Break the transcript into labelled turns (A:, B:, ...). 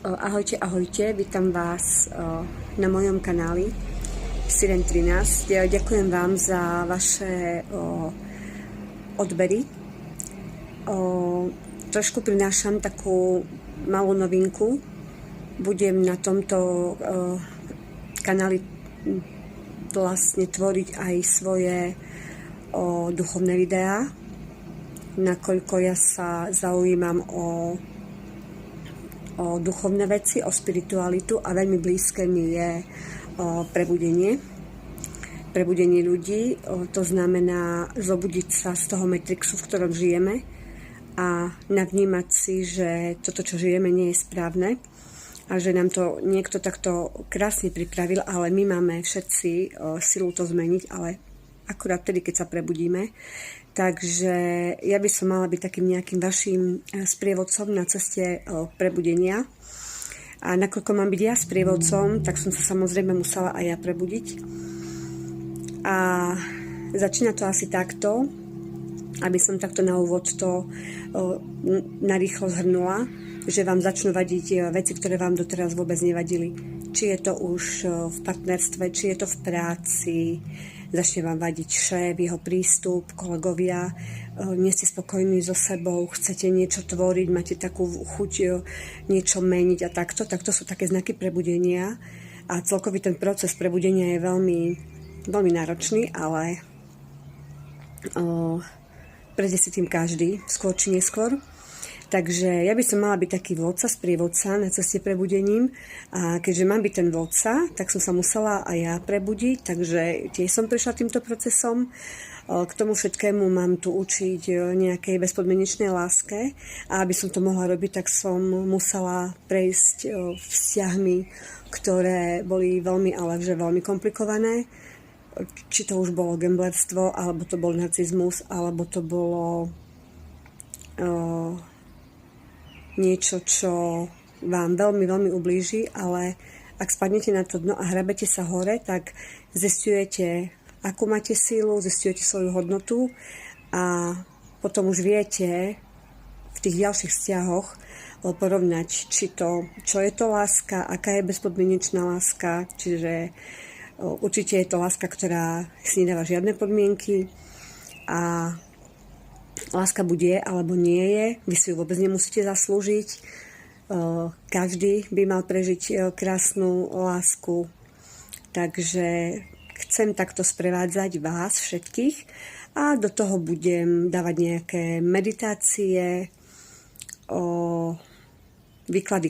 A: Ahojte, ahojte, vítam vás na mojom kanáli Siren 13. Ďakujem vám za vaše odbery. Trošku prinášam takú malú novinku. Budem na tomto kanáli vlastne tvoriť aj svoje duchovné videá, nakoľko ja sa zaujímam o duchovné veci, o spiritualitu a veľmi blízke mi je prebudenie ľudí. To znamená zobudiť sa z toho matrixu, v ktorom žijeme a navnímať si, že toto, čo žijeme, nie je správne a že nám to niekto takto krásne pripravil, ale my máme všetci silu to zmeniť, ale akurát tedy, keď sa prebudíme. Takže ja by som mala byť takým nejakým vašim sprievodcom na ceste prebudenia. A nakoľko mám byť ja sprievodcom, tak som sa samozrejme musela aj ja prebudiť. A začína to asi takto, aby som takto na úvod to narýchlo zhrnula, že vám začnú vadiť veci, ktoré vám doteraz vôbec nevadili. Či je to už v partnerstve, či je to v práci, začne vám vadiť šéf, jeho prístup, kolegovia, nie ste spokojní so sebou, chcete niečo tvoriť, máte takú chuť niečo meniť a takto. Takto sú také znaky prebudenia a celkový ten proces prebudenia je veľmi, veľmi náročný, ale prejde si tým každý, skôr či neskôr. Takže ja by som mala byť taký vodca, sprievodca na ceste prebudením a keďže mám byť ten vodca, tak som sa musela aj ja prebudiť, takže tiež som prešla týmto procesom. K tomu všetkému mám tu učiť nejakej bezpodmienečnej láske a aby som to mohla robiť, tak som musela prejsť vzťahmi, ktoré boli veľmi, ale že veľmi komplikované. Či to už bolo gamblerstvo, alebo to bol narcizmus, alebo to bolo niečo, čo vám veľmi, veľmi ublíži, ale ak spadnete na to dno a hrabete sa hore, tak zisťujete, akú máte sílu, zisťujete svoju hodnotu a potom už viete v tých ďalších vzťahoch porovnať, čo je to láska, aká je bezpodmienečná láska, čiže určite je to láska, ktorá si nedáva žiadne podmienky a láska buď je, alebo nie je. Vy si ju vôbec nemusíte zaslúžiť. Každý by mal prežiť krásnu lásku. Takže chcem takto sprevádzať vás všetkých a do toho budem dávať nejaké meditácie, výklady